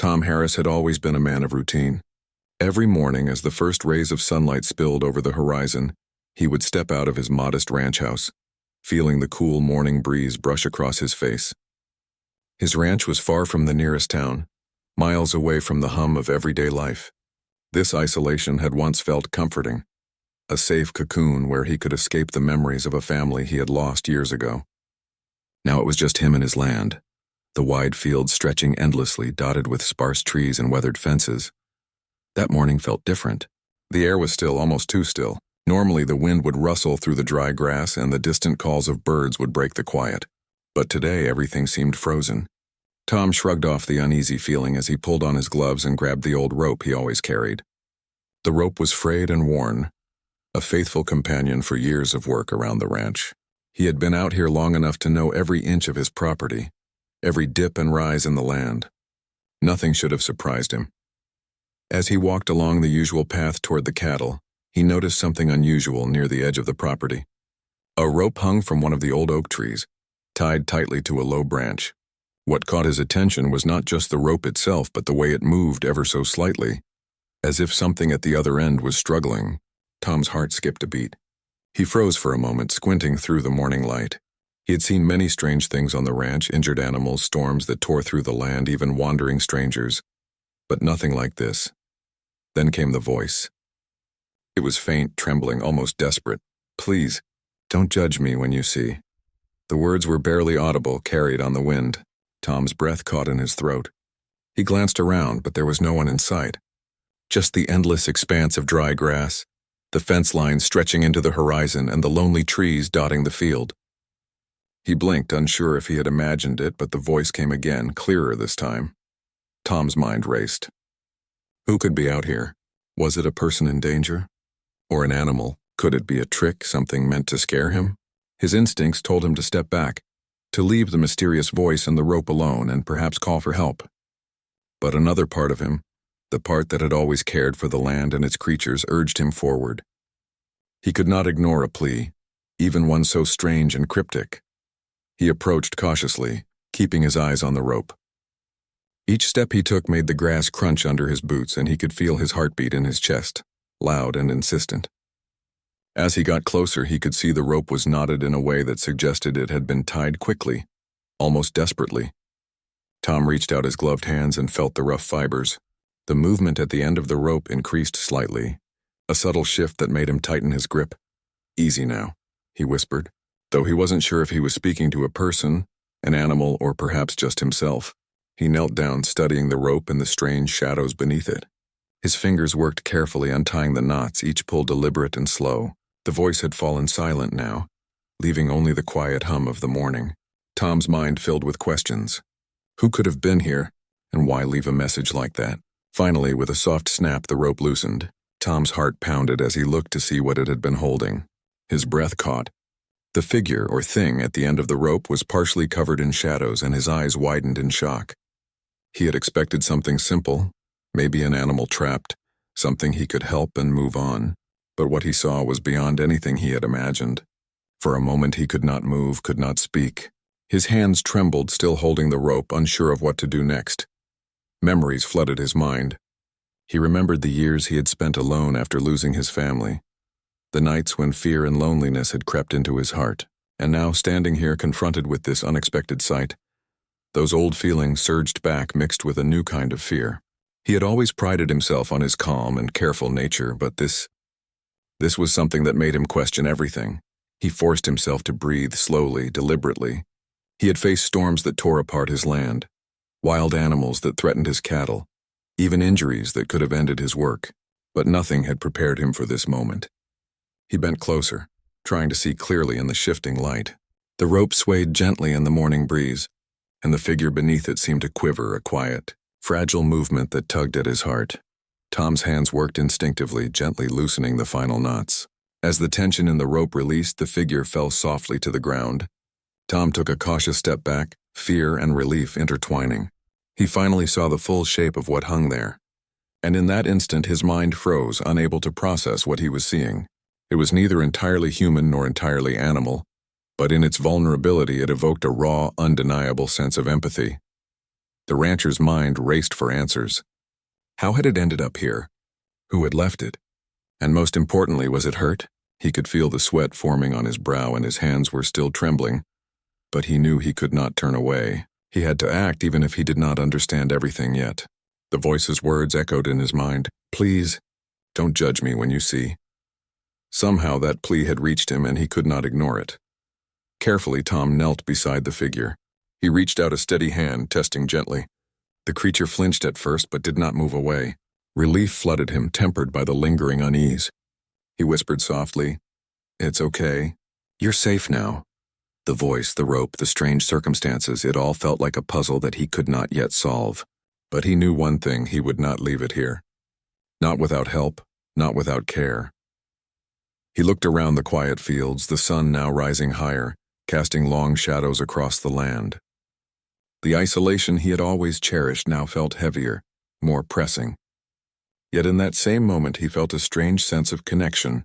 Tom Harris had always been a man of routine. Every morning, as the first rays of sunlight spilled over the horizon, he would step out of his modest ranch house, feeling the cool morning breeze brush across his face. His ranch was far from the nearest town, miles away from the hum of everyday life. This isolation had once felt comforting, a safe cocoon where he could escape the memories of a family he had lost years ago. Now it was just him and his land, the wide fields stretching endlessly, dotted with sparse trees and weathered fences. That morning felt different. The air was still, almost too still. Normally the wind would rustle through the dry grass and the distant calls of birds would break the quiet. But today everything seemed frozen. Tom shrugged off the uneasy feeling as he pulled on his gloves and grabbed the old rope he always carried. The rope was frayed and worn, a faithful companion for years of work around the ranch. He had been out here long enough to know every inch of his property, every dip and rise in the land. Nothing should have surprised him. As he walked along the usual path toward the cattle, he noticed something unusual near the edge of the property. A rope hung from one of the old oak trees, tied tightly to a low branch. What caught his attention was not just the rope itself, but the way it moved ever so slightly, as if something at the other end was struggling. Tom's heart skipped a beat. He froze for a moment, squinting through the morning light. He had seen many strange things on the ranch, injured animals, storms that tore through the land, even wandering strangers, but nothing like this. Then came the voice. It was faint, trembling, almost desperate. "Please, don't judge me when you see." The words were barely audible, carried on the wind. Tom's breath caught in his throat. He glanced around, but there was no one in sight. Just the endless expanse of dry grass, the fence line stretching into the horizon, and the lonely trees dotting the field. He blinked, unsure if he had imagined it, but the voice came again, clearer this time. Tom's mind raced. Who could be out here? Was it a person in danger? Or an animal? Could it be a trick, something meant to scare him? His instincts told him to step back, to leave the mysterious voice and the rope alone, and perhaps call for help. But another part of him, the part that had always cared for the land and its creatures, urged him forward. He could not ignore a plea, even one so strange and cryptic. He approached cautiously, keeping his eyes on the rope. Each step he took made the grass crunch under his boots, and he could feel his heartbeat in his chest, loud and insistent. As he got closer, he could see the rope was knotted in a way that suggested it had been tied quickly, almost desperately. Tom reached out his gloved hands and felt the rough fibers. The movement at the end of the rope increased slightly, a subtle shift that made him tighten his grip. "Easy now," he whispered, though he wasn't sure if he was speaking to a person, an animal, or perhaps just himself. He knelt down, studying the rope and the strange shadows beneath it. His fingers worked carefully, untying the knots, each pull deliberate and slow. The voice had fallen silent now, leaving only the quiet hum of the morning. Tom's mind filled with questions. Who could have been here, and why leave a message like that? Finally, with a soft snap, the rope loosened. Tom's heart pounded as he looked to see what it had been holding. His breath caught. The figure, or thing, at the end of the rope was partially covered in shadows, and his eyes widened in shock. He had expected something simple, maybe an animal trapped, something he could help and move on, but what he saw was beyond anything he had imagined. For a moment he could not move, could not speak. His hands trembled, still holding the rope, unsure of what to do next. Memories flooded his mind. He remembered the years he had spent alone after losing his family, the nights when fear and loneliness had crept into his heart, and now, standing here confronted with this unexpected sight, those old feelings surged back, mixed with a new kind of fear. He had always prided himself on his calm and careful nature, but this was something that made him question everything. He forced himself to breathe slowly, deliberately. He had faced storms that tore apart his land, wild animals that threatened his cattle, even injuries that could have ended his work, but nothing had prepared him for this moment. He bent closer, trying to see clearly in the shifting light. The rope swayed gently in the morning breeze, and the figure beneath it seemed to quiver, a quiet, fragile movement that tugged at his heart. Tom's hands worked instinctively, gently loosening the final knots. As the tension in the rope released, the figure fell softly to the ground. Tom took a cautious step back, fear and relief intertwining. He finally saw the full shape of what hung there, and in that instant his mind froze, unable to process what he was seeing. It was neither entirely human nor entirely animal, but in its vulnerability it evoked a raw, undeniable sense of empathy. The rancher's mind raced for answers. How had it ended up here? Who had left it? And most importantly, was it hurt? He could feel the sweat forming on his brow and his hands were still trembling. But he knew he could not turn away. He had to act even if he did not understand everything yet. The voice's words echoed in his mind. Please, don't judge me when you see. Somehow that plea had reached him and he could not ignore it. Carefully, Tom knelt beside the figure. He reached out a steady hand, testing gently. The creature flinched at first but did not move away. Relief flooded him, tempered by the lingering unease. He whispered softly, "It's okay. You're safe now." The voice, the rope, the strange circumstances, it all felt like a puzzle that he could not yet solve. But he knew one thing, he would not leave it here. Not without help, not without care. He looked around the quiet fields, the sun now rising higher, casting long shadows across the land. The isolation he had always cherished now felt heavier, more pressing. Yet in that same moment he felt a strange sense of connection,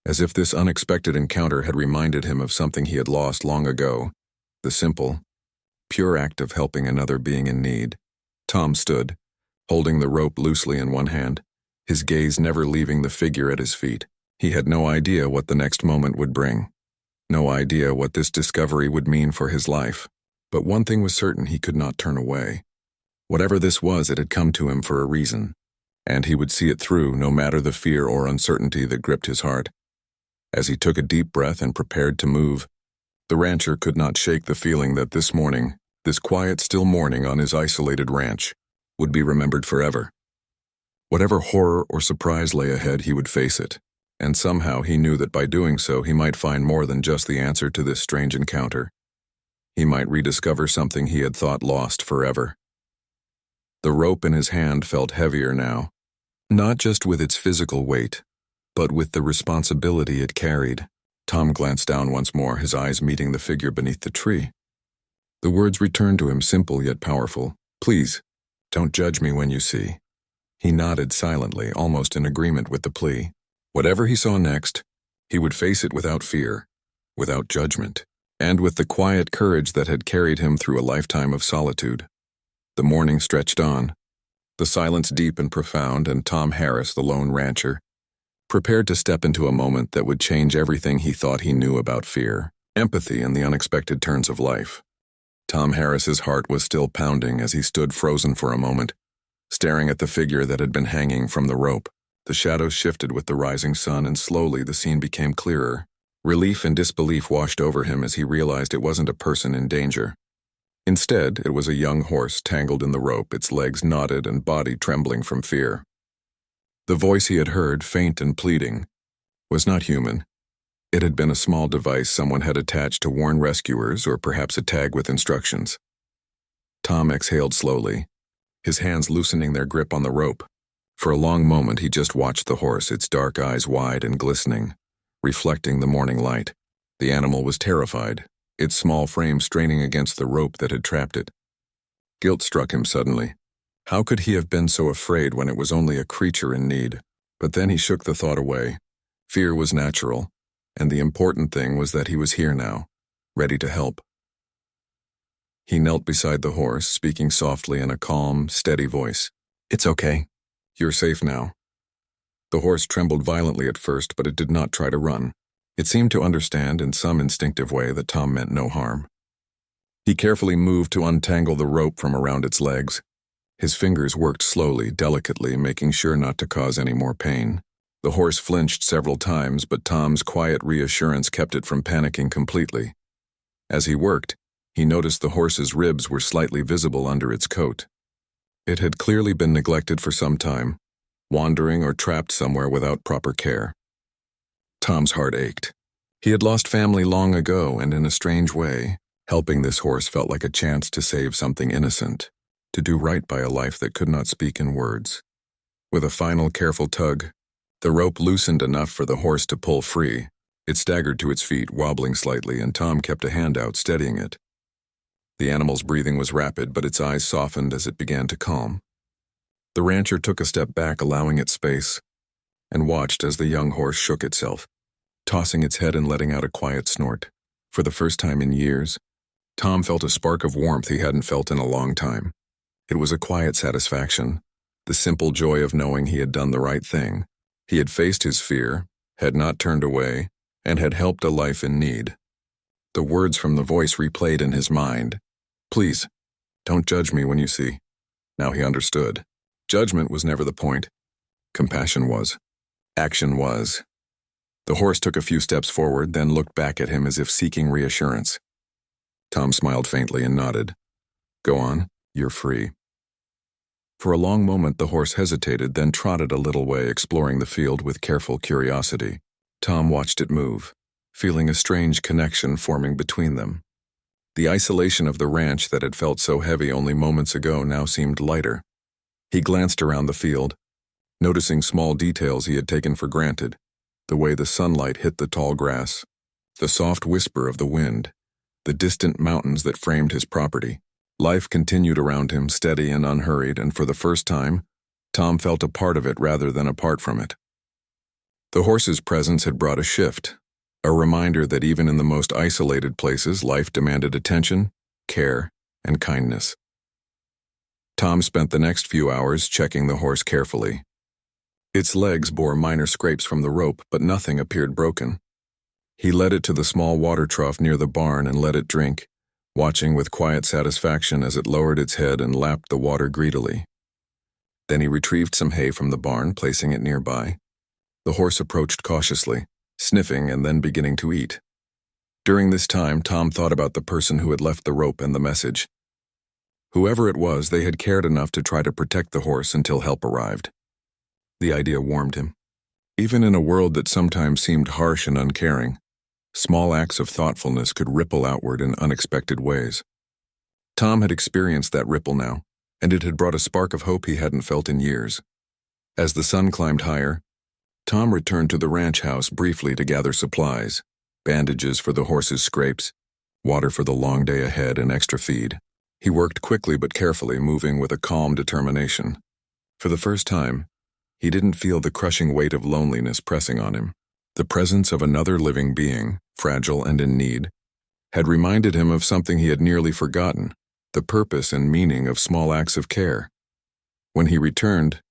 as if this unexpected encounter had reminded him of something he had lost long ago, the simple, pure act of helping another being in need. Tom stood, holding the rope loosely in one hand, his gaze never leaving the figure at his feet. He had no idea what the next moment would bring, no idea what this discovery would mean for his life. But one thing was certain, he could not turn away. Whatever this was, it had come to him for a reason, and he would see it through no matter the fear or uncertainty that gripped his heart. As he took a deep breath and prepared to move, the rancher could not shake the feeling that this morning, this quiet, still morning on his isolated ranch, would be remembered forever. Whatever horror or surprise lay ahead, he would face it, and somehow he knew that by doing so he might find more than just the answer to this strange encounter. He might rediscover something he had thought lost forever. The rope in his hand felt heavier now, not just with its physical weight, but with the responsibility it carried. Tom glanced down once more, his eyes meeting the figure beneath the tree. The words returned to him, simple yet powerful. Please, don't judge me when you see. He nodded silently, almost in agreement with the plea. Whatever he saw next, he would face it without fear, without judgment, and with the quiet courage that had carried him through a lifetime of solitude. The morning stretched on, the silence deep and profound, and Tom Harris, the lone rancher, prepared to step into a moment that would change everything he thought he knew about fear, empathy, and the unexpected turns of life. Tom Harris's heart was still pounding as he stood frozen for a moment, staring at the figure that had been hanging from the rope. The shadows shifted with the rising sun, and slowly the scene became clearer. Relief and disbelief washed over him as he realized it wasn't a person in danger. Instead, it was a young horse tangled in the rope, its legs knotted and body trembling from fear. The voice he had heard, faint and pleading, was not human. It had been a small device someone had attached to warn rescuers, or perhaps a tag with instructions. Tom exhaled slowly, his hands loosening their grip on the rope. For a long moment he just watched the horse, its dark eyes wide and glistening, reflecting the morning light. The animal was terrified, its small frame straining against the rope that had trapped it. Guilt struck him suddenly. How could he have been so afraid when it was only a creature in need? But then he shook the thought away. Fear was natural, and the important thing was that he was here now, ready to help. He knelt beside the horse, speaking softly in a calm, steady voice. "It's okay. You're safe now." The horse trembled violently at first, but it did not try to run. It seemed to understand in some instinctive way that Tom meant no harm. He carefully moved to untangle the rope from around its legs. His fingers worked slowly, delicately, making sure not to cause any more pain. The horse flinched several times, but Tom's quiet reassurance kept it from panicking completely. As he worked, he noticed the horse's ribs were slightly visible under its coat. It had clearly been neglected for some time, wandering or trapped somewhere without proper care. Tom's heart ached. He had lost family long ago, and in a strange way, helping this horse felt like a chance to save something innocent, to do right by a life that could not speak in words. With a final careful tug, the rope loosened enough for the horse to pull free. It staggered to its feet, wobbling slightly, and Tom kept a hand out, steadying it. The animal's breathing was rapid, but its eyes softened as it began to calm. The rancher took a step back, allowing it space, and watched as the young horse shook itself, tossing its head and letting out a quiet snort. For the first time in years, Tom felt a spark of warmth he hadn't felt in a long time. It was a quiet satisfaction, the simple joy of knowing he had done the right thing. He had faced his fear, had not turned away, and had helped a life in need. The words from the voice replayed in his mind. Please, don't judge me when you see. Now he understood. Judgment was never the point. Compassion was. Action was. The horse took a few steps forward, then looked back at him as if seeking reassurance. Tom smiled faintly and nodded. Go on, you're free. For a long moment the horse hesitated, then trotted a little way, exploring the field with careful curiosity. Tom watched it move, feeling a strange connection forming between them. The isolation of the ranch that had felt so heavy only moments ago now seemed lighter. He glanced around the field, noticing small details he had taken for granted, the way the sunlight hit the tall grass, the soft whisper of the wind, the distant mountains that framed his property. Life continued around him, steady and unhurried, and for the first time, Tom felt a part of it rather than apart from it. The horse's presence had brought a shift, a reminder that even in the most isolated places, life demanded attention, care, and kindness. Tom spent the next few hours checking the horse carefully. Its legs bore minor scrapes from the rope, but nothing appeared broken. He led it to the small water trough near the barn and let it drink, watching with quiet satisfaction as it lowered its head and lapped the water greedily. Then he retrieved some hay from the barn, placing it nearby. The horse approached cautiously, sniffing and then beginning to eat. During this time, Tom thought about the person who had left the rope and the message. Whoever it was, they had cared enough to try to protect the horse until help arrived. The idea warmed him. Even in a world that sometimes seemed harsh and uncaring, small acts of thoughtfulness could ripple outward in unexpected ways. Tom had experienced that ripple now, and it had brought a spark of hope he hadn't felt in years. As the sun climbed higher, Tom returned to the ranch house briefly to gather supplies, bandages for the horse's scrapes, water for the long day ahead, and extra feed. He worked quickly but carefully, moving with a calm determination. For the first time, he didn't feel the crushing weight of loneliness pressing on him. The presence of another living being, fragile and in need, had reminded him of something he had nearly forgotten, the purpose and meaning of small acts of care. When he returned,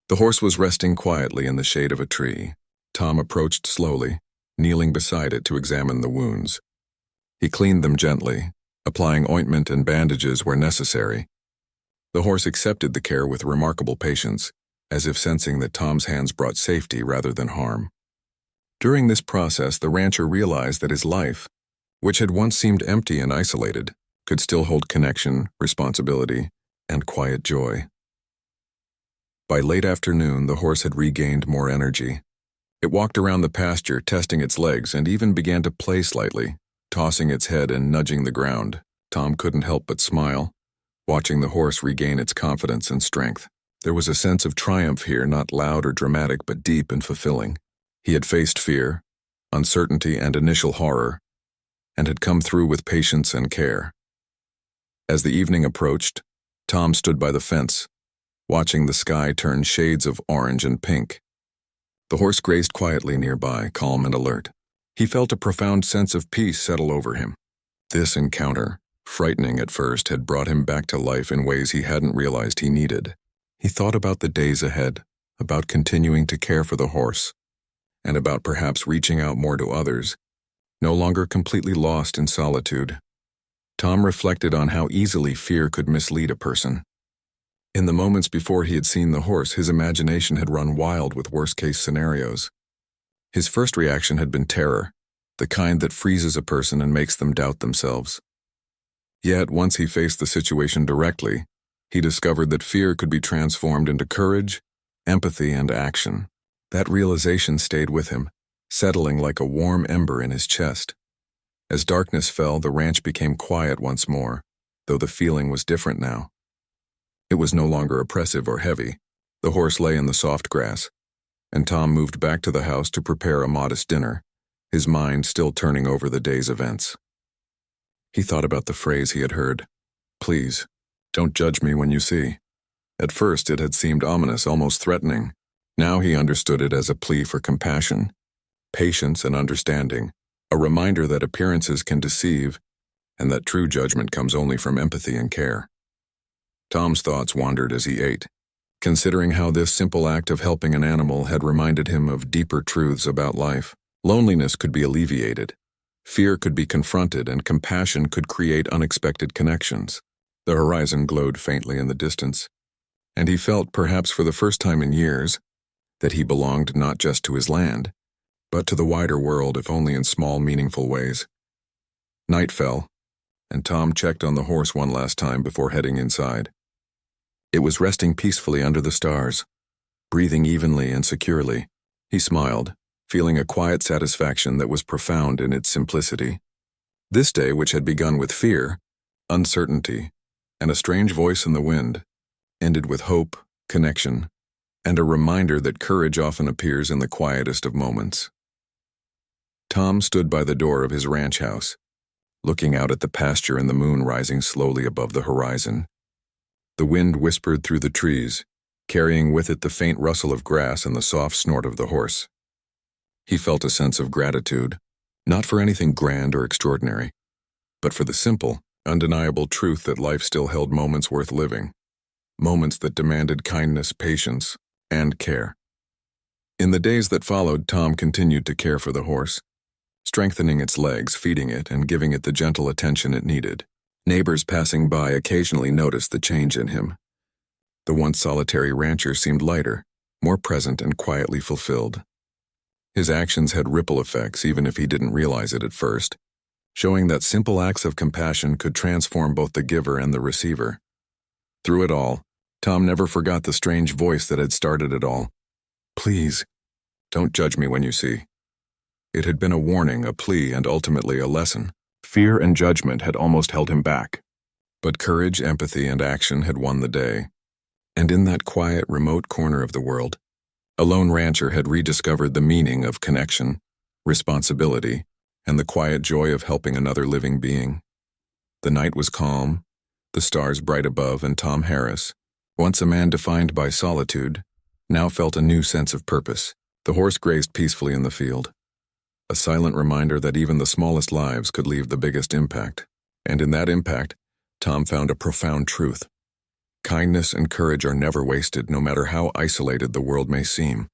the horse was resting quietly in the shade of a tree. Tom approached slowly, kneeling beside it to examine the wounds. He cleaned them gently, applying ointment and bandages where necessary. The horse accepted the care with remarkable patience, as if sensing that Tom's hands brought safety rather than harm. During this process, the rancher realized that his life, which had once seemed empty and isolated, could still hold connection, responsibility, and quiet joy. By late afternoon, the horse had regained more energy. It walked around the pasture, testing its legs, and even began to play slightly, tossing its head and nudging the ground. Tom couldn't help but smile, watching the horse regain its confidence and strength. There was a sense of triumph here, not loud or dramatic, but deep and fulfilling. He had faced fear, uncertainty, and initial horror, and had come through with patience and care. As the evening approached, Tom stood by the fence, watching the sky turn shades of orange and pink. The horse grazed quietly nearby, calm and alert. He felt a profound sense of peace settle over him. This encounter, frightening at first, had brought him back to life in ways he hadn't realized he needed. He thought about the days ahead, about continuing to care for the horse, and about perhaps reaching out more to others, no longer completely lost in solitude. Tom reflected on how easily fear could mislead a person. In the moments before he had seen the horse, his imagination had run wild with worst-case scenarios. His first reaction had been terror, the kind that freezes a person and makes them doubt themselves. Yet, once he faced the situation directly, he discovered that fear could be transformed into courage, empathy, and action. That realization stayed with him, settling like a warm ember in his chest. As darkness fell, the ranch became quiet once more, though the feeling was different now. It was no longer oppressive or heavy. The horse lay in the soft grass, and Tom moved back to the house to prepare a modest dinner, his mind still turning over the day's events. He thought about the phrase he had heard, "Please, don't judge me when you see." At first it had seemed ominous, almost threatening. Now he understood it as a plea for compassion, patience, and understanding, a reminder that appearances can deceive, and that true judgment comes only from empathy and care. Tom's thoughts wandered as he ate, considering how this simple act of helping an animal had reminded him of deeper truths about life. Loneliness could be alleviated, fear could be confronted, and compassion could create unexpected connections. The horizon glowed faintly in the distance, and he felt, perhaps for the first time in years, that he belonged not just to his land, but to the wider world, if only in small, meaningful ways. Night fell, and Tom checked on the horse one last time before heading inside. It was resting peacefully under the stars, breathing evenly and securely. He smiled, feeling a quiet satisfaction that was profound in its simplicity. This day, which had begun with fear, uncertainty, and a strange voice in the wind, ended with hope, connection, and a reminder that courage often appears in the quietest of moments. Tom stood by the door of his ranch house, looking out at the pasture and the moon rising slowly above the horizon. The wind whispered through the trees, carrying with it the faint rustle of grass and the soft snort of the horse. He felt a sense of gratitude, not for anything grand or extraordinary, but for the simple, undeniable truth that life still held moments worth living, moments that demanded kindness, patience, and care. In the days that followed, Tom continued to care for the horse, strengthening its legs, feeding it, and giving it the gentle attention it needed. Neighbors passing by occasionally noticed the change in him. The once solitary rancher seemed lighter, more present, and quietly fulfilled. His actions had ripple effects, even if he didn't realize it at first, showing that simple acts of compassion could transform both the giver and the receiver. Through it all, Tom never forgot the strange voice that had started it all. "Please, don't judge me when you see." It had been a warning, a plea, and ultimately a lesson. Fear and judgment had almost held him back, but courage, empathy, and action had won the day. And in that quiet, remote corner of the world, a lone rancher had rediscovered the meaning of connection, responsibility, and the quiet joy of helping another living being. The night was calm, the stars bright above, and Tom Harris, once a man defined by solitude, now felt a new sense of purpose. The horse grazed peacefully in the field, a silent reminder that even the smallest lives could leave the biggest impact. And in that impact, Tom found a profound truth. Kindness and courage are never wasted, no matter how isolated the world may seem.